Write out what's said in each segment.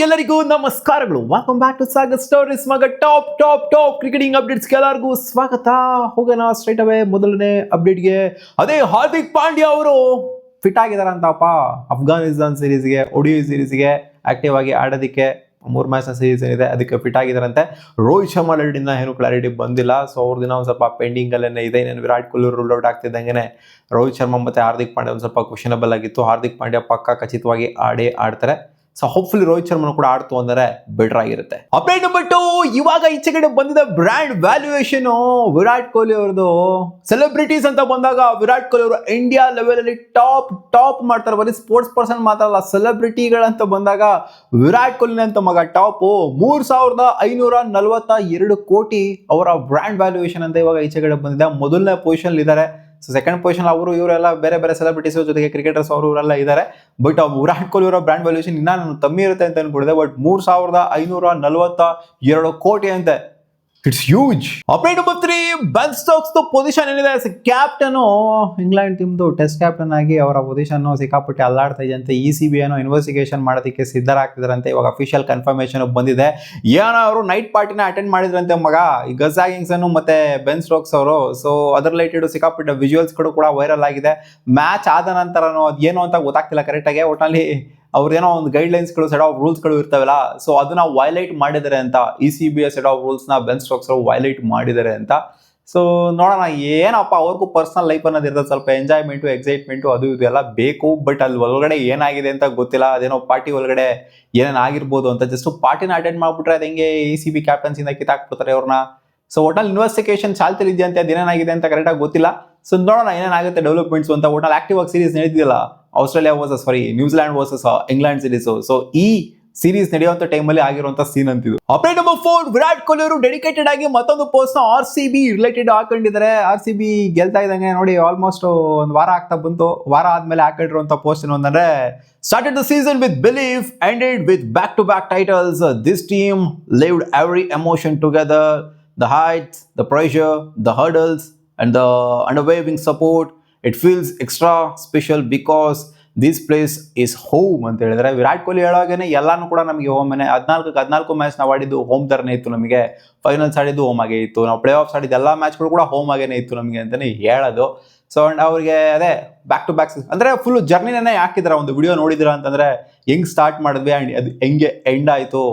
ಎಲ್ಲರಿಗೂ ನಮಸ್ಕಾರಗಳು. Welcome back to Sagar stories. ಮಗ ಟಾಪ್ ಕ್ರಿಕೆಟಿಂಗ್ ಅಪ್ಡೇಟ್ಸ್ ಎಲ್ಲರಿಗೂ ಸ್ವಾಗತ. ಹೋಗೋಣ ಸ್ಟ್ರೈಟ್ ಅವೇ ಮೊದಲನೇ ಅಪ್ಡೇಟ್ಗೆ. ಅದೇ ಹಾರ್ದಿಕ್ ಪಾಂಡ್ಯ ಅವರು ಫಿಟ್ ಆಗಿದಾರಂತಪ್ಪ. ಅಫ್ಘಾನಿಸ್ತಾನ್ ಸೀರೀಸ್ಗೆ, ಒಡಿಐ ಸೀರೀಸ್ಗೆ ಆಕ್ಟಿವ್ ಆಗಿ ಆಡೋದಕ್ಕೆ 3 ಮ್ಯಾಚ್ನ ಸೀರೀಸ್ ಏನಿದೆ ಅದಕ್ಕೆ ಫಿಟ್ ಆಗಿದಾರಂತೆ. ರೋಹಿತ್ ಶರ್ಮಾ ದಿನ ಏನು ಕ್ಲಾರಿಟಿ ಬಂದಿಲ್ಲ. ಸೊ ಅವ್ರ ದಿನ ಒಂದು ಸ್ವಲ್ಪ ಪೆಂಡಿಂಗ್ ಅಲ್ಲೇ ಇದೆ. ಇನ್ನೇನು ವಿರಾಟ್ ಕೊಹ್ಲಿ ರೂಲ್ ಔಟ್ ಆಗ್ತಿದ್ದಂಗೆ ರೋಹಿತ್ ಶರ್ಮಾ ಮತ್ತೆ ಹಾರ್ದಿಕ್ ಪಾಂಡ್ಯ ಒಂದು ಸ್ವಲ್ಪ ಕ್ವಶನಬಲ್ ಆಗಿತ್ತು. ಹಾರ್ದಿಕ್ ಪಾಂಡ್ಯ ಪಕ್ಕ ಖಚಿತವಾಗಿ ಆಡ್ತಾರೆ. ಸೊ ಹೋಪ್ಫುಲಿ ರೋಹಿತ್ ಶರ್ಮಾ ಕೂಡ ಆಡ್ತು ಅಂದರೆ ಬೆಟರ್ ಆಗಿರುತ್ತೆ. ಅಪ್ಡೇಟ್ ನಂಬರ್ 2, ಇವಾಗ ಈಚೆಗಡೆ ಬಂದಿದ್ದ ಬ್ರ್ಯಾಂಡ್ ವ್ಯಾಲ್ಯೂಯೇಷನ್ ವಿರಾಟ್ ಕೊಹ್ಲಿ ಅವ್ರದ್ದು. ಸೆಲೆಬ್ರಿಟೀಸ್ ಅಂತ ಬಂದಾಗ ವಿರಾಟ್ ಕೊಹ್ಲಿ ಅವರು ಇಂಡಿಯಾ ಲೆವೆಲ್ ಅಲ್ಲಿ ಟಾಪ್ ಮಾಡ್ತಾರೆ. ಬರೀ ಸ್ಪೋರ್ಟ್ಸ್ ಪರ್ಸನ್ ಮಾತ್ರಲ್ಲ, ಸೆಲೆಬ್ರಿಟಿಗಳಂತ ಬಂದಾಗ ವಿರಾಟ್ ಕೊಹ್ಲಿ ಅಂತ ಮಗ ಟಾಪ್. 3,542 ಕೋಟಿ ಅವರ ಬ್ರ್ಯಾಂಡ್ ವ್ಯಾಲ್ಯೂಯೇಷನ್ ಅಂತ ಇವಾಗ ಈಚೆಗಡೆ ಬಂದಿದೆ. ಮೊದಲನೇ ಪೊಸಿಷನ್ ಇದ್ದಾರೆ. ಸೊ ಸೆಕೆಂಡ್ ಪೊಸಿಷನ್ ಅವರು ಇವರೆಲ್ಲ ಬೇರೆ ಸೆಲೆಬ್ರಿಟೀಸ್ ಜೊತೆಗೆ ಕ್ರಿಕೆಟರ್ಸ್ ಅವರು ಇವರೆಲ್ಲ ಇದ್ದಾರೆ. ಬಟ್ ವಿರಾಟ್ ಕೊಹ್ಲಿ ಅವರ ಬ್ರ್ಯಾಂಡ್ ವ್ಯಾಲ್ಯೂಷನ್ ಇನ್ನೂ ಕಮ್ಮಿ ಇರುತ್ತೆ ಅಂತ ಅನ್ಕೊಂಡಿದೆ. ಬಟ್ 3,542 ಕೋಟಿ ಅಂತೆ. It's huge. Update number 3, Ben Stokes position ಏನಿದೆ, ಕ್ಯಾಪ್ಟನ್ ಇಂಗ್ಲೆಂಡ್ ಟೀಮ್ದು ಟೆಸ್ಟ್ ಕ್ಯಾಪ್ಟನ್ ಆಗಿ ಅವರ ಪೊಸಿಷನ್ ಸಿಕ್ಕಾಪಟ್ಟೆ ಅಲ್ಲಾಡ್ತಾ ಇದೆ ಅಂತ ECB ಏನೋ ಇನ್ವೆಸ್ಟಿಗೇಷನ್ ಮಾಡೋದಕ್ಕೆ ಸಿದ್ಧರಾಗ್ತಿದಾರಂತೆ. ಇವಾಗ ಅಫಿಷಿಯಲ್ ಕನ್ಫರ್ಮೇಶನ್ ಬಂದಿದೆ. ಏನೋ ಅವರು ನೈಟ್ ಪಾರ್ಟಿನ ಅಟೆಂಡ್ ಮಾಡಿದ್ರಂತೆ ಮಗ, ಈ ಗಸ್ ಹ್ಯಾಗಿನ್ಸನ್ ಮತ್ತೆ ಬೆನ್ ಸ್ಟೋಕ್ಸ್ ಅವರು. ಸೊ ಅದರ ರಿಲೇಟೆಡ್ ಸಿಕ್ಕಾಪಟ್ಟೆ ವಿಜುವಲ್ಸ್ಗಳು ಕೂಡ ವೈರಲ್ ಆಗಿದೆ. ಮ್ಯಾಚ್ ಆದ ನಂತರನೋ ಅದೇನು ಅಂತ ಗೊತ್ತಾಗ್ತಿಲ್ಲ ಕರೆಕ್ಟಾಗಿ. ಒಟ್ಟಿನಲ್ಲಿ ಅವ್ರದ್ದೇನೋ ಒಂದು ಗೈಡ್ಲೈನ್ಸ್ಗಳು, ಸೆಟ್ ಆಫ್ ರೂಲ್ಸ್ಗಳು ಇರ್ತಾವಲ್ಲ, ಸೊ ಅದನ್ನ ವೈಲೇಟ್ ಮಾಡಿದ್ದಾರೆ ಅಂತ ECB ಸೆಟ್ ಆಫ್ ರೂಲ್ಸ್ನ ಬೆನ್ ಸ್ಟೋಕ್ಸ್ ಅವರು ವೈಲೇಟ್ ಮಾಡಿದ್ದಾರೆ ಅಂತ. ಸೊ ನೋಡೋಣ ಏನಪ್ಪ, ಅವ್ರಿಗೂ ಪರ್ಸನಲ್ ಲೈಫ್ ಅನ್ನೋದು ಇರ್ತದೆ, ಸ್ವಲ್ಪ ಎಂಜಾಯ್ಮೆಂಟು ಎಕ್ಸೈಟ್ಮೆಂಟು ಅದು ಇದು ಎಲ್ಲ ಬೇಕು. ಬಟ್ ಅಲ್ಲಿ ಒಳಗಡೆ ಏನಾಗಿದೆ ಅಂತ ಗೊತ್ತಿಲ್ಲ. ಅದೇನೋ ಪಾರ್ಟಿ ಒಳಗಡೆ ಏನೇನು ಆಗಿರ್ಬೋದು ಅಂತ. ಜಸ್ಟ್ ಪಾರ್ಟಿನ ಅಟೆಂಡ್ ಮಾಡ್ಬಿಟ್ರೆ ಅದು ಹೆಂಗೆ ECB ಕ್ಯಾಪ್ಟನ್ಸಿಂದ ಕಿತ್ತಾಕ್ಬಿಡ್ತಾರೆ ಅವ್ರನ್ನ. ಸೊ ಒಟ್ಟಲ್ಲಿ ಇನ್ವೆಸ್ಟಿಗೇಷನ್ ಚಾಲ್ತಿಲಿ ಇದೆಯಂತೆ, ಅದೇನೇನಾಗಿದೆ ಅಂತ ಕರೆಕ್ಟಾಗಿ ಗೊತ್ತಿಲ್ಲ. ಸೊ ನೋಡೋಣ ಏನೇನಾಗುತ್ತೆ ಡೆವಲಪ್ಮೆಂಟ್ಸ್ ಅಂತ. ಒಟ್ಟಲ್ಲಿ ಆಕ್ಟಿವ್ ಆಗಿ ಸೀರೀಸ್ ನಡೆದಿಲ್ಲ, New Zealand versus England series. So ಈ ಸೀರೀಸ್ ನಡೆಯುವಂತ ಟೈಮಲ್ಲಿ ಆಗಿರುವಂತ ಸೀನ್ ಅಂತಿದ್ದು. ಅಪ್ಡೇಟ್ ನಂಬರ್ 4, ವಿರಾಟ್ ಕೊಹ್ಲಿ ಅವರು ಡೆಡಿಕೇಟೆಡ್ ಆಗಿ ಮತ್ತೊಂದು ಪೋಸ್ಟ್ ನ RCB ರಿಲೇಟೆಡ್ ಹಾಕೊಂಡಿದ್ದಾರೆ. RCB ಗೆಲ್ತಾ ಇದ್ದಂಗೆ ನೋಡಿ, ಆಲ್ಮೋಸ್ಟ್ ಒಂದು ವಾರ ಆಗ್ತಾ ಬಂತು. ವಾರ ಆದ್ಮೇಲೆ ಹಾಕೊಂಡಿರುವಂತ ಪೋಸ್ಟ್ ಏನು ಅಂದ್ರೆ, started the season with belief, ended with back-to-back titles. This team lived every emotion together, the heights, the pressure, the hurdles and the unwavering support. It feels extra special because this place is home ಅಂತ ಹೇಳಿದ್ರೆ, ವಿರಾಟ್ ಕೊಹ್ಲಿ ಹೇಳೋವಾಗೇನೆ ಎಲ್ಲಾನು ಕೂಡ ನಮಗೆ ಹೋಮೇನೆ. 14 match ನಾವು ಆಡಿದ್ದು home ಥರನೇ ಇತ್ತು ನಮಗೆ. ಫೈನಲ್ಸ್ ಆಡಿದ್ದು ಹೋಮ್ ಆಗೇ ಇತ್ತು, ನಾವು ಪ್ಲೇ ಆಫ್ಸ್ ಆಡಿದ್ದು ಎಲ್ಲ ಮ್ಯಾಚ್ಗಳು ಕೂಡ ಹೋಮ್ ಆಗೇನೆ ಇತ್ತು ನಮಗೆ ಅಂತಲೇ ಹೇಳೋದು. ಸೊ ಅಂಡ್ ಅವ್ರಿಗೆ ಅದೇ ಬ್ಯಾಕ್ ಟು ಬ್ಯಾಕ್ ಅಂದರೆ ಫುಲ್ ಜರ್ನಿನೇ ಹಾಕಿದ್ದಾರೆ. ಒಂದು ವಿಡಿಯೋ ನೋಡಿದಿರ ಅಂತಂದರೆ ಹೆಂಗೆ ಸ್ಟಾರ್ಟ್ ಮಾಡಿದ್ವಿ ಆ್ಯಂಡ್ ಅದು ಹೆಂಗೆ ಎಂಡ್ ಆಯಿತು,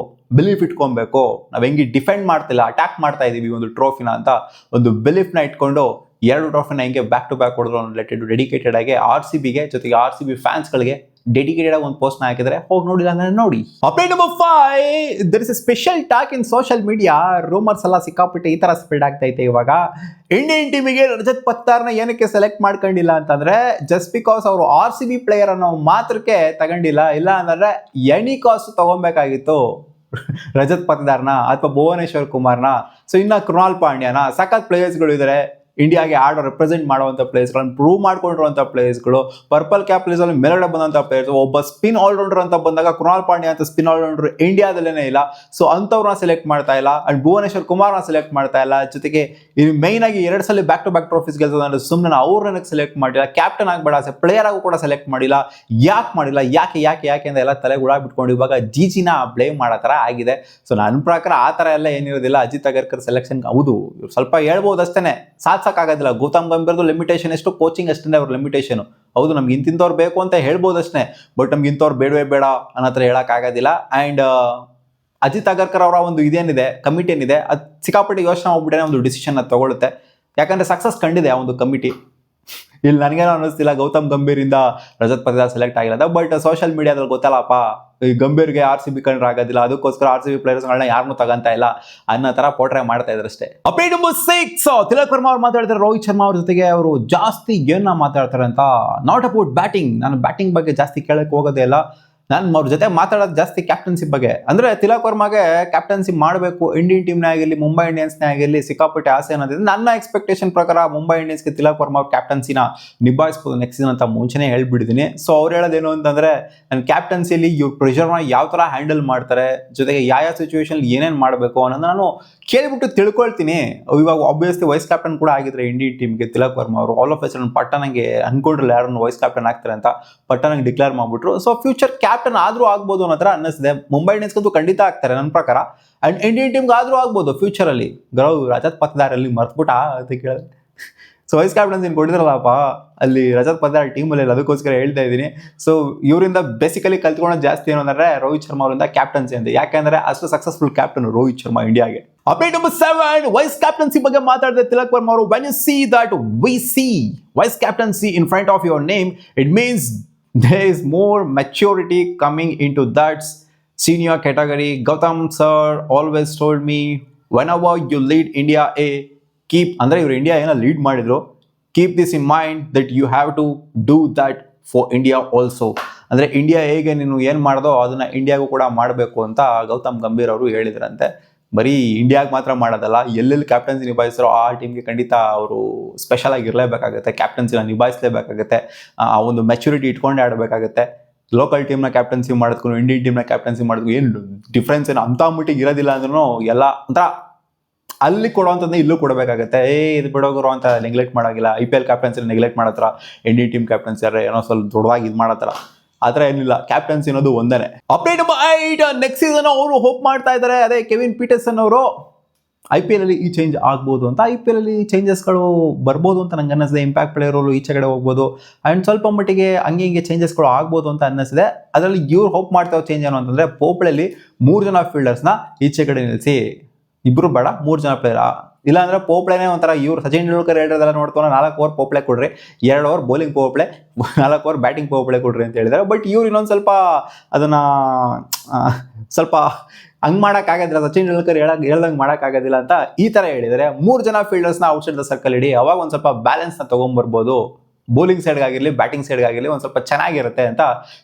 ಬಿಲೀಫ್ ಇಟ್ಕೊಬೇಕು. ನಾವು ಹೆಂಗೆ ಡಿಫೆಂಡ್ ಮಾಡ್ತಿಲ್ಲ, ಅಟ್ಯಾಕ್ ಮಾಡ್ತಾ ಇದ್ದೀವಿ ಒಂದು ಟ್ರೋಫಿನ ಅಂತ ಒಂದು ಬಿಲೀಫ್ನ ಇಟ್ಕೊಂಡು 2 ಟ್ರೋಫಿನ ಹೆಂಗೆ ಬ್ಯಾಕ್ ಟು ಬ್ಯಾಕ್ ಹೊಡೆದ್ರು ರಿಲೇಟೆಡ್ ಡೆಡಿಕೇಟೆಡ್ ಆಗಿ RCBಗೆ ಜೊತೆಗೆ RCB ಫ್ಯಾನ್ಸ್ಗಳಿಗೆ ಡೆಡಿಕೇಟೆಡ್ ಆಗಿ ಒಂದು ಪೋಸ್ಟ್ನ ಹಾಕಿದ್ರೆ, ಹೋಗಿ ನೋಡಿಲ್ಲ ಅಂದ್ರೆ ನೋಡಿ. Update number 5, there is a special talk in social media. Rumours ಎಲ್ಲ ಸಿಕ್ಕಾಪಟ್ಟೆ ಈ ತರ ಸ್ಪ್ರೆಡ್ ಆಗ್ತಾ ಐತೆ ಇವಾಗ. ಇಂಡಿಯನ್ ಟೀಮಿಗೆ ರಜತ್ ಪತ್ತಾರ್ನ ಏನಕ್ಕೆ ಸೆಲೆಕ್ಟ್ ಮಾಡ್ಕೊಂಡಿಲ್ಲ ಅಂತಂದ್ರೆ, ಜಸ್ಟ್ ಬಿಕಾಸ್ ಅವರು RCB ಪ್ಲೇಯರ್ ಅನ್ನೋ ಮಾತ್ರಕ್ಕೆ ತಗೊಂಡಿಲ್ಲ. ಇಲ್ಲ ಅಂದ್ರೆ ಎನಿ ಕಾಸ್ಟ್ ತಗೊಬೇಕಾಗಿತ್ತು ರಜತ್ ಪತ್ತದಾರ್ನ ಅಥವಾ ಭುವನೇಶ್ವರ್ ಕುಮಾರ್ನ. ಸೊ ಇನ್ನ ಕೃಣಾಲ್ ಪಾಂಡ್ಯನ, ಸಖತ್ ಪ್ಲೇಯರ್ಸ್ಗಳು ಇದ್ದಾರೆ ಇಂಡಿಯಾಗೆ ರೆಪ್ರೆಸೆಂಟ್ ಮಾಡುವಂಥ ಪ್ಲೇಯರ್ಸ್ಗಳನ್ನು ಪ್ರೂವ್ ಮಾಡ್ಕೊಂಡಿರುವಂಥ ಪ್ಲೇಯರ್ಸ್ಗಳು. ಪರ್ಪಲ್ ಕ್ಯಾಪ್ ಪ್ಲೇಯರ್ಸ್ ಮೇಲ್ಗಡೆ ಬಂದಂಥ ಪ್ಲೇಯರ್ಸ್. ಒಬ್ಬ ಸ್ಪಿನ್ ಆಲ್ರೌಂಡರ್ ಅಂತ ಬಂದಾಗ ಕೃಣಾಲ್ ಪಾಂಡ್ಯ ಅಂತ ಸ್ಪಿನ್ ಆಲ್ರೌಂಡರ್ ಇಂಡಿಯಾದಲ್ಲೇ ಇಲ್ಲ. ಸೊ ಅಂಥವ್ರನ್ನ ಸೆಲೆಕ್ಟ್ ಮಾಡ್ತಾ ಇಲ್ಲ. ಅಂಡ್ ಭುವನೇಶ್ವರ್ ಕುಮಾರ್ನ ಸೆಲೆಕ್ಟ್ ಮಾಡ್ತಾ ಇಲ್ಲ. ಜೊತೆಗೆ ಇದು ಮೈನ್ ಆಗಿ 2 ಸಲ ಬ್ಯಾಕ್ ಟು ಬ್ಯಾಕ್ ಟ್ರೋಫೀಸ್ ಗೆಲ್ತದೆ, ಸುಮ್ಮನೆ ಅವ್ರನ್ನ ಸೆಲೆಕ್ಟ್ ಮಾಡಿಲ್ಲ. ಕ್ಯಾಪ್ಟನ್ ಆಗಬೇಡ, ಪ್ಲೇಯರ್ ಆಗು ಕೂಡ ಸೆಲೆಕ್ಟ್ ಮಾಡಿಲ್ಲ. ಯಾಕೆ ಮಾಡಿಲ್ಲ, ಯಾಕೆ ಅಂತ ಎಲ್ಲ ತಲೆ ಗುಳ ಬಿಟ್ಕೊಂಡು ಇವಾಗ ಜಿಜಿನ ಬ್ಲೇಮ್ ಮಾಡೋ ಥರ ಆಗಿದೆ. ಸೊ ನನ್ನ ಪ್ರಕಾರ ಆ ಥರ ಎಲ್ಲ ಏನಿರೋದಿಲ್ಲ. ಅಜಿತ್ ಅಗರ್ಕರ್ ಸೆಲೆಕ್ಷನ್ ಹೌದು ಸ್ವಲ್ಪ ಹೇಳ್ಬೋದು ಅಷ್ಟೇ, ಸಾಧಿಸೋಕ್ಕಾಗೋದಿಲ್ಲ. ಗೌತಮ್ ಗಂಭೀರ್ದು ಲಿಮಿಟೇಷನ್ ಎಷ್ಟು, ಕೋಚಿಂಗ್ ಅಷ್ಟೇ ಅವ್ರ ಲಿಮಿಟೇಷನ್. ಹೌದು ನಮ್ಗೆ ಇಂತಿಂಥವ್ರು ಬೇಕು ಅಂತ ಹೇಳ್ಬೋದು ಅಷ್ಟೇ, ಬಟ್ ನಮ್ಗೆ ಇಂಥವ್ರು ಬೇಡವೇ ಬೇಡ ಅನ್ನೋ ಹತ್ರ ಹೇಳೋಕ್ಕಾಗೋದಿಲ್ಲ. ಆ್ಯಂಡ್ ಅಜಿತ್ ಅಗರ್ಕರ್ ಅವರ ಒಂದು ಇದೇನಿದೆ, ಕಮಿಟಿ ಏನಿದೆ, ಅದು ಸಿಕ್ಕಾಪಟ್ಟೆ ಯೋಚನೆ ಹೋಗ್ಬಿಟ್ಟೆ ಒಂದು ಡಿಸಿಷನ್ ಅದು ತಗೊಳುತ್ತೆ. ಯಾಕಂದರೆ ಸಕ್ಸಸ್ ಕಂಡಿದೆ ಆ ಒಂದು ಕಮಿಟಿ. ಇಲ್ಲಿ ನನಗೇನೋ ಅನ್ನಿಸ್ತಿಲ್ಲ ಗೌತಮ್ ಗಂಭೀರಿಂದ ರಜತ್ ಪತ್ತದಾರ್ ಸೆಲೆಕ್ಟ್ ಆಗಿರೋದು. ಬಟ್ ಸೋಷಿಯಲ್ ಮೀಡಿಯಾದಲ್ಲಿ ಗೊತ್ತಲ್ಲಪ್ಪ, ಈ ಗಂಭೀರ್ಗೆ RCB ಕಂಡ್ರೆ ಆಗೋದಿಲ್ಲ, ಅದಕ್ಕೋಸ್ಕರ RCB ಪ್ಲೇಯರ್ಸ್ಗಳನ್ನ ಯಾರನ್ನೂ ತಗೊಂತ ಇಲ್ಲ ಅನ್ನೋ ಥರ ಪೋಟ್ರೆ ಮಾಡ್ತಾ ಇದ್ರು ಅಷ್ಟೇ. ಅಪ್ಡೇಟ್ ನಂಬರ್ 6, ತಿಲಕ್ ವರ್ಮಾ ಅವ್ರು ಮಾತಾಡ್ತಾರೆ ರೋಹಿತ್ ಶರ್ಮಾ ಅವ್ರ ಜೊತೆಗೆ. ಅವರು ಜಾಸ್ತಿ ಏನ ಮಾತಾಡ್ತಾರೆ ಅಂತ, ನಾಟ್ ಅಬೌಟ್ ಬ್ಯಾಟಿಂಗ್. ನಾನು ಬ್ಯಾಟಿಂಗ್ ಬಗ್ಗೆ ಜಾಸ್ತಿ ಕೇಳಕ್ಕೆ ಹೋಗೋದೇ ಇಲ್ಲ. ನಾನು ಅವ್ರ ಜೊತೆ ಮಾತಾಡೋದು ಜಾಸ್ತಿ ಕ್ಯಾಪ್ಟನ್ಸಿ ಬಗ್ಗೆ. ಅಂದರೆ ತಿಲಕ್ ವರ್ಮಾಗೆ ಕ್ಯಾಪ್ಟನ್ಸಿ ಮಾಡಬೇಕು, ಇಂಡಿಯನ್ ಟೀಮ್ನೇ ಆಗಿರಲಿ ಮುಂಬೈ ಇಂಡಿಯನ್ಸ್ನೇ ಆಗಿರಲಿ ಸಿಕ್ಕಾಪಟ್ಟೆ ಆಸೆ ಅನ್ನೋದಿದೆ. ನನ್ನ ಎಕ್ಸ್ಪೆಕ್ಟೇಷನ್ ಪ್ರಕಾರ ಮುಂಬೈ ಇಂಡಿಯನ್ಸ್ಗೆ ತಿಲಕ್ ವರ್ಮಾ ಕ್ಯಾಪ್ಟನ್ಸಿನ ನಿಭಾಯಿಸ್ಬೋದು ನೆಕ್ಸ್ಟ್ ಸೀಸನ್ ಅಂತ ಮುಂಚೆನೇ ಹೇಳ್ಬಿಟ್ಟಿದ್ದೀನಿ. ಸೊ ಅವ್ರು ಹೇಳೋದೇನು ಅಂತಂದರೆ, ನನ್ನ ಕ್ಯಾಪ್ಟನ್ಸಿಯಲ್ಲಿ ಇವ್ರು ಪ್ರೆಷರ್ನ ಯಾವ ಥರ ಹ್ಯಾಂಡಲ್ ಮಾಡ್ತಾರೆ, ಜೊತೆಗೆ ಯಾವ ಸಿಚುವೇಶನ್ ಏನೇನು ಮಾಡಬೇಕು ಅನ್ನೋದು ನಾನು ಕೇಳಿಬಿಟ್ಟು ತಿಳ್ಕೊಳ್ತೀನಿ. ಇವಾಗ ಆಬ್ವಿಯಸ್ಲಿ ವೈಸ್ ಕ್ಯಾಪ್ಟನ್ ಕೂಡ ಆಗಿದ್ರೆ ಇಂಡಿಯನ್ ಟೀಮ್ಗೆ ತಿಲಕ್ ವರ್ಮಾ ಅವರು. ಆಲ್ ಆಫ್ ಎ ಸಡನ್ ಪಟ್ಟಣಂಗೆ ಅನ್ಕೊಂಡ್ರಲ್ಲ ಯಾರನ್ನು ವೈಸ್ ಕ್ಯಾಪ್ಟನ್ ಆಗ್ತಾರೆ ಅಂತ, ಪಟ್ಟಣಂಗೆ ಡಿಕ್ಲೇರ್ ಮಾಡಿಬಿಟ್ರು. ಸೊ ಫ್ಯೂಚರ್ ಕ್ಯಾಪ್ಟನ್ ಕ್ಯಾಪ್ಟನ್ ಆದ್ರೂ ಆಗ್ಬೋದು ಅನ್ನೋ ಥರ ಅನ್ನಿಸಿದೆ. ಮುಂಬೈ ಇಂಡಿಯನ್ಸ್ಗಂತೂ ಖಂಡಿತ ಆಗ್ತಾರೆ ನನ್ನ ಪ್ರಕಾರ. ಅಂಡ್ ಇಂಡಿಯನ್ ಟೀಮ್ಗೆ ಆದ್ರೂ ಆಗ್ಬೋದು ಫ್ಯೂಚರಲ್ಲಿ. ರಜತ್ ಪತ್ದಾರಲ್ಲಿ ಮರ್ತ್ಬಿಟ್ಟ ಅಂತ ಕೇಳಿದೆ. ಸೊ ವೈಸ್ ಕ್ಯಾಪ್ಟನ್ಸಿ ಕೊಟ್ಟಿದ್ರಲ್ಲಪ್ಪ ಅಲ್ಲಿ ರಜತ್ ಪತ್ದಾರ್ ಟೀಮಲ್ಲಿ, ಅದಕ್ಕೋಸ್ಕರ ಹೇಳ್ತಾ ಇದ್ದೀನಿ. ಸೊ ಇವರಿಂದ ಬೇಸಿಕಲಿ ಕಲ್ತ್ಕೊಳ್ಳೋದು ಜಾಸ್ತಿ ಏನು ಅಂದರೆ ರೋಹಿತ್ ಶರ್ಮಾ ಅವರಿಂದ ಕ್ಯಾಪ್ಟನ್ಸಿ ಅಂತ. ಯಾಕೆಂದ್ರೆ ಅಷ್ಟು ಸಕ್ಸಸ್ಫುಲ್ ಕ್ಯಾಪ್ಟನ್ ರೋಹಿತ್ ಶರ್ಮಾ ಇಂಡಿಯಾಗೆ. ಅಪ್ಡೇಟ್ ನಂಬರ್ 7 ವೈಸ್ ಕ್ಯಾಪ್ಟನ್ಸಿ ಬಗ್ಗೆ ಮಾತಾಡಿದ ತಿಲಕ್ ವರ್ಮಾ ಅವರು, when you see that V C vice captaincy in front of your name, it means there is more maturity coming into that senior category. Gautam sir always told me, whenever you lead India keep ಅಂದ್ರೆ ಇವರು India ಏನೋ lead ಮಾಡಿದ್ರು, keep this in mind that you have to do that for India also. ಅಂದರೆ India ಹೇಗೆ ನೀನು ಏನು ಮಾಡ್ದೋ ಅದನ್ನು ಇಂಡಿಯಾಗೂ ಕೂಡ ಮಾಡಬೇಕು ಅಂತ ಗೌತಮ್ ಗಂಭೀರ್ ಅವರು ಹೇಳಿದ್ರಂತೆ. ಬರೀ ಇಂಡಿಯಾಗೆ ಮಾತ್ರ ಮಾಡೋದಲ್ಲ, ಎಲ್ಲೆಲ್ಲಿ ಕ್ಯಾಪ್ಟನ್ಸಿ ನಿಭಾಯಿಸ್ತಾರೋ ಆ ಟೀಮ್ಗೆ ಖಂಡಿತ ಅವರು ಸ್ಪೆಷಲ್ ಆಗಿ ಇರಲೇಬೇಕಾಗುತ್ತೆ, ಕ್ಯಾಪ್ಟನ್ಸಿನ ನಿಭಾಯಿಸಲೇಬೇಕಾಗುತ್ತೆ, ಆ ಒಂದು ಮೆಚುರಿಟಿ ಇಟ್ಕೊಂಡೇ ಆಡಬೇಕಾಗುತ್ತೆ. ಲೋಕಲ್ ಟೀಮ್ನ ಕ್ಯಾಪ್ಟನ್ಸಿ ಮಾಡಿದ್ಕೊಂಡು ಇಂಡಿಯನ್ ಟೀಮ್ನ ಕ್ಯಾಪ್ಟನ್ಸಿ ಮಾಡಿದ್ಕು ಏನು ಡಿಫ್ರೆನ್ಸ್ ಏನು ಅಂಥ ಮಟ್ಟಿಗೆ ಇರೋದಿಲ್ಲ ಅಂದ್ರೂ ಎಲ್ಲ ಒಂಥರ ಅಲ್ಲಿ ಕೊಡೋವಂಥದ್ದು ಇಲ್ಲೂ ಕೊಡಬೇಕಾಗುತ್ತೆ. ಇದು ಬಿಡೋಗರು ಅಂತ ನೆಗ್ಲೆಕ್ಟ್ ಮಾಡೋಗಿಲ್ಲ. IPL ಕ್ಯಾಪ್ಟನ್ಸಿ ನೆಗ್ಲೆಕ್ಟ್ ಮಾಡತ್ರ, ಇಂಡಿಯನ್ ಟೀಮ್ ಕ್ಯಾಪ್ಟನ್ಸಿ ಏನೋ ಸ್ವಲ್ಪ ದೊಡ್ಡದಾಗಿ ಇದು ಮಾಡತ್ತರ, ಆ ಥರ ಏನಿಲ್ಲ. ಕ್ಯಾಪ್ಟನ್ಸಿ ಅನ್ನೋದು ಒಂದೇ. ಅಪ್ಡೇಟ್ ನಂಬರ್ 8 ನೆಕ್ಸ್ಟ್ ಸೀಸನ್ ಅವರು ಹೋಪ್ ಮಾಡ್ತಾ ಇದ್ದಾರೆ. ಅದೇ ಕೆವಿನ್ ಪೀಟರ್ಸನ್ ಅವರು IPL ಅಲ್ಲಿ ಈ ಚೇಂಜ್ ಆಗ್ಬೋದು ಅಂತ. IPL ಅಲ್ಲಿ ಚೇಂಜಸ್ಗಳು ಬರ್ಬೋದು ಅಂತ ನಂಗೆ ಅನ್ನಿಸಿದೆ. ಇಂಪ್ಯಾಕ್ಟ್ ಪ್ಲೇಯರ್ಗಳು ಈಚೆ ಕಡೆ ಹೋಗ್ಬೋದು ಆ್ಯಂಡ್ ಸ್ವಲ್ಪ ಮಟ್ಟಿಗೆ ಹಂಗೆ ಚೇಂಜಸ್ಗಳು ಆಗ್ಬೋದು ಅಂತ ಅನ್ನಿಸಿದೆ. ಅದರಲ್ಲಿ ಇವ್ರು ಹೋಪ್ ಮಾಡ್ತಾ ಚೇಂಜ್ ಏನು ಅಂತಂದರೆ, ಪೋಪ್ಳಲ್ಲಿ 3 ಜನ ಫೀಲ್ಡರ್ಸ್ನ ಈಚೆ ಕಡೆ ನಿಲ್ಲಿಸಿ, 2 ಬೇಡ 3 ಜನ ಪ್ಲೇಯರ್. ಇಲ್ಲಾಂದ್ರೆ ಪೋಪ್ಳೆನೇ ಒಂಥರ ಇವ್ರು ಸಚಿನ್ ತೆಂಡೂಲ್ಕರ್ ಹೇಳಿರೋದೆಲ್ಲ ನೋಡ್ಕೊಂಡು 4 ಓವರ್ ಪೋಪ್ಳೆ ಕೊಡ್ರಿ, 2 ಓವರ್ ಬೌಲಿಂಗ್ ಪೋಪ್ಳೆ, 4 ಓವರ್ ಬ್ಯಾಟಿಂಗ್ ಪೋಪ್ಳೆ ಕೊಡ್ರಿ ಅಂತ ಹೇಳಿದ್ದಾರೆ. ಬಟ್ ಇವ್ರು ಇನ್ನೊಂದು ಸ್ವಲ್ಪ ಅದನ್ನು ಸ್ವಲ್ಪ ಹಂಗೆ ಮಾಡೋಕ್ಕಾಗೋದಿಲ್ಲ, ಸಚಿನ್ ತೆಂಡೂಲ್ಕರ್ ಹೇಳ್ದಂಗೆ ಮಾಡೋಕ್ಕಾಗೋದಿಲ್ಲ ಅಂತ ಈ ಥರ ಹೇಳಿದ್ದಾರೆ. 3 ಜನ ಫೀಲ್ಡರ್ಸ್ನ ಔಟ್ಸೈಡ್ ದ ಸರ್ಕಲ್ ಇಡಿ, ಅವಾಗ ಒಂದು ಸ್ವಲ್ಪ ಬ್ಯಾಲೆನ್ಸ್ನ ತೊಗೊಂಬರ್ಬೋದು, ಬೌಲಿಂಗ್ ಸೈಡ್ಗಾಗಿರಲಿ ಬ್ಯಾಟಿಂಗ್ ಸೈಡ್ಗಾಗಿರಲಿ ಒಂದು ಸ್ವಲ್ಪ ಚೆನ್ನಾಗಿರುತ್ತೆ ಅಂತ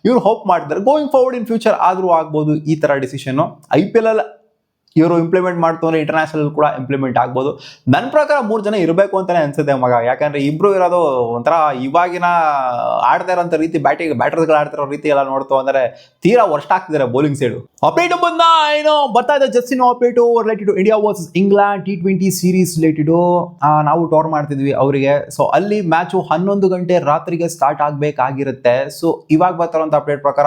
ಇವ್ರು ಹೋಪ್ ಮಾಡ್ತಾರೆ. ಗೋಯಿಂಗ್ ಫಾರ್ವರ್ಡ್ ಇನ್ ಫ್ಯೂಚರ್ ಆದರೂ ಆಗ್ಬೋದು ಈ ಥರ ಡಿಸಿಷನ್ನು. IPL ಅಲ್ಲಿ ಇವರು ಇಂಪ್ಲಿಮೆಂಟ್ ಮಾಡ್ತಾರೆ, ಇಂಟರ್ನ್ಯಾಷನಲ್ ಕೂಡ ಇಂಪ್ಲಿಮೆಂಟ್ ಆಗ್ಬೋದು. ನನ್ನ ಪ್ರಕಾರ 3 ಜನ ಇರಬೇಕು ಅಂತಲೇ ಅನ್ಸುತ್ತೆ ಮಗ. ಯಾಕಂದರೆ ಇಬ್ಬರು ಇರೋದು ಒಂಥರ ಇವಾಗಿನ ಆಡ್ತಾ ಇರೋಂಥ ರೀತಿ, ಬ್ಯಾಟರ್ಸ್ಗಳು ಆಡ್ತಿರೋ ರೀತಿ ಎಲ್ಲ ನೋಡ್ತು ಅಂದರೆ ತೀರಾ ವರ್ಷ ಆಗ್ತಿದ್ದಾರೆ ಬೌಲಿಂಗ್ ಸೈಡು. ಅಪ್ಡೇಟ್ ಬಂದ ಏನೋ ಬರ್ತಾ ಇದೆ, ಜಸ್ಟ್ ಇನ್ನೋ update related to India versus England T20 series related. ನಾವು ಟೋರ್ ಮಾಡ್ತಿದ್ವಿ ಅವರಿಗೆ. ಸೊ ಅಲ್ಲಿ ಮ್ಯಾಚು 11 ಗಂಟೆ ರಾತ್ರಿಗೆ ಸ್ಟಾರ್ಟ್ ಆಗಬೇಕಾಗಿರುತ್ತೆ. ಸೊ ಇವಾಗ ಬರ್ತಾರಂಥ ಅಪ್ಡೇಟ್ ಪ್ರಕಾರ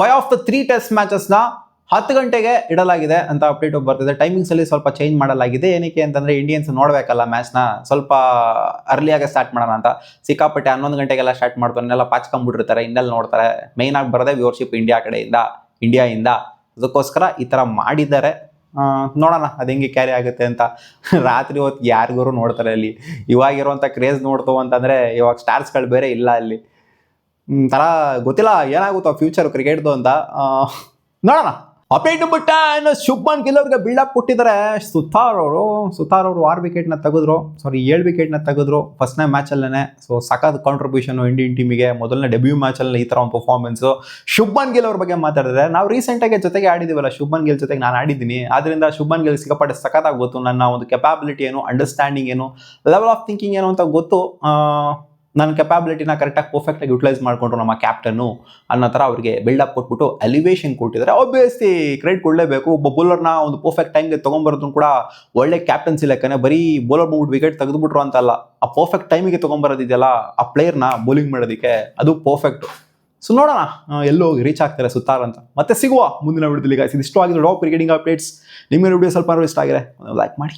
5 ಆಫ್ ದ 3 ಟೆಸ್ಟ್ ಮ್ಯಾಚಸ್ನ 10 ಗಂಟೆಗೆ ಇಡಲಾಗಿದೆ ಅಂತ ಅಪ್ಡೇಟ್ ಬರ್ತಿದೆ. ಟೈಮಿಂಗ್ಸ್ ಅಲ್ಲಿ ಸ್ವಲ್ಪ ಚೇಂಜ್ ಮಾಡಲಾಗಿದೆ. ಏನಕ್ಕೆ ಅಂತಂದ್ರೆ ಇಂಡಿಯನ್ಸ್ ನೋಡ್ಬೇಕಲ್ಲ ಮ್ಯಾಚ್ನ, ಸ್ವಲ್ಪ ಅರ್ಲಿಯಾಗಿ ಸ್ಟಾರ್ಟ್ ಮಾಡೋಣ ಅಂತ. ಸಿಕ್ಕಾಪಟ್ಟೆ 11 ಗಂಟೆಗೆಲ್ಲ ಸ್ಟಾರ್ಟ್ ಮಾಡ್ತಾರೆ, ಇನ್ನೆಲ್ಲ ಪಾಚ್ಕೊಂಡ್ಬಿಟ್ಟಿರ್ತಾರೆ, ಇನ್ನೆಲ್ಲ ನೋಡ್ತಾರೆ. ಮೇಯ್ನ್ ಆಗಿ ಬರೋದೇ ವ್ಯೂವರ್ಶಿಪ್ ಇಂಡಿಯಾಯಿಂದ. ಅದಕ್ಕೋಸ್ಕರ ಈ ಥರ ಮಾಡಿದ್ದಾರೆ. ನೋಡೋಣ ಅದು ಹೆಂಗೆ ಕ್ಯಾರಿ ಆಗುತ್ತೆ ಅಂತ. ರಾತ್ರಿ ಹೊತ್ತು ಯಾರಿಗೂ ನೋಡ್ತಾರೆ ಅಲ್ಲಿ. ಇವಾಗಿರುವಂಥ ಕ್ರೇಜ್ ನೋಡ್ತು ಅಂತಂದರೆ ಇವಾಗ ಸ್ಟಾರ್ಸ್ಗಳು ಬೇರೆ ಇಲ್ಲ ಅಲ್ಲಿ. ಥರ ಗೊತ್ತಿಲ್ಲ ಏನಾಗುತ್ತೋ ಫ್ಯೂಚರ್ ಕ್ರಿಕೆಟ್ದು ಅಂತ. ನೋಡೋಣ. ಅಪ್ಡೇಟ್ ನಂಬರ್ 10 ಶುಭ್ಮನ್ ಗಿಲ್ ಅವ್ರಿಗೆ ಬಿಲ್ಡಪ್ ಕೊಟ್ಟಿದ್ದಾರೆ. ಸುತಾರ್ ಅವರು 6 ವಿಕೆಟ್ನ ತೆಗೆದ್ರು, 7 ವಿಕೆಟ್ನ ತೆಗೆದ್ರು ಫಸ್ಟ್ನೇ ಮ್ಯಾಚಲ್ಲೇ. ಸೊ ಸಖತ್ ಕಾಂಟ್ರಿಬ್ಯೂಷನ್ ಇಂಡಿಯನ್ ಟೀಮಿಗೆ. ಮೊದಲನೇ ಡೆಬ್ಯೂ ಮ್ಯಾಚಲ್ಲಿ ಈ ಥರ ಒಂದು ಪರ್ಫಾರ್ಮೆನ್ಸು. ಶುಭ್ಮನ್ ಗಿಲ್ ಅವ್ರ ಬಗ್ಗೆ ಮಾತಾಡಿದ್ರೆ, ನಾವು ರೀಸೆಂಟಾಗಿ ಜೊತೆಗೆ ಆಡಿದ್ದೀವಲ್ಲ, ಶುಭ್ಮನ್ ಗಿಲ್ ಜೊತೆಗೆ ನಾನು ಆಡಿದ್ದೀನಿ. ಆದ್ದರಿಂದ ಶುಭ್ಮನ್ ಗಿಲ್ ಸಿಕ್ಕಾಪಟ್ಟೆ ಸಖತ್ತಾಗಿ ಗೊತ್ತು. ನನ್ನ ಒಂದು ಕೆಪಾಬಿಲಿಟಿ ಏನು, ಅಂಡರ್ಸ್ಟ್ಯಾಂಡಿಂಗ್ ಏನು, ಲೆವೆಲ್ ಆಫ್ ಥಿಂಕಿಂಗ್ ಏನು ಅಂತ ಗೊತ್ತು. ನನ್ನ ಕೆಪಾಬಿಲಿಟಿನ ಕರೆಕ್ಟಾಗಿ ಪರ್ಫೆಕ್ಟಾಗಿ ಯುಟಿಲೈಸ್ ಮಾಡಿಕೊಂಡ್ರು ನಮ್ಮ ಕ್ಯಾಪ್ಟನ್ನು ಅನ್ನೋ ಥರ ಅವ್ರಿಗೆ ಬಿಲ್ಡಪ್ ಕೊಟ್ಬಿಟ್ಟು ಎಲಿವೇಶನ್ ಕೊಟ್ಟಿದ್ದಾರೆ. ಆಬ್ವಿಯಸ್ಲಿ ಕ್ರೆಡಿಟ್ ಕೊಡಲೇಬೇಕು. ಒಬ್ಬ ಬೌಲರ್ನ ಒಂದು ಪರ್ಫೆಕ್ಟ್ ಟೈಮ್ಗೆ ತೊಗೊಂಬರೋದು ಕೂಡ ಒಳ್ಳೆ ಕ್ಯಾಪ್ಟನ್ಸಿ ಲೆಕ್ಕನೆ. ಬರೀ ಬೌಲರ್ ಬಂದ್ಬಿಟ್ಟು ವಿಕೆಟ್ ತೆಗೆದುಬಿಟ್ರು ಅಂತಲ್ಲ, ಆ ಪರ್ಫೆಕ್ಟ್ ಟೈಮಿಗೆ ತೊಗೊಂಬರೋದಿದೆಯಲ್ಲ, ಆ ಪ್ಲೇಯರ್ನ ಬೌಲಿಂಗ್ ಮಾಡೋದಕ್ಕೆ ಅದು ಪರ್ಫೆಕ್ಟು. ಸೊ ನೋಡೋಣ ಎಲ್ಲೋ ರೀಚ್ ಆಗ್ತಾರೆ ಸುತಾರ್ ಅಂತ. ಮತ್ತೆ ಸಿಗುವ ಮುಂದಿನ ವಿಡಿಯೋದಲ್ಲಿ. ಇದಿಷ್ಟು ಆಗಿದ್ದು ಟಾಪ್ ಕ್ರಿಕೆಟಿಂಗ್ ಅಪ್ಡೇಟ್ಸ್. ನಿಮಗೆ ವಿಡಿಯೋ ಸ್ವಲ್ಪ ಇಷ್ಟ ಆಗಿದೆ ಲೈಕ್ ಮಾಡಿ.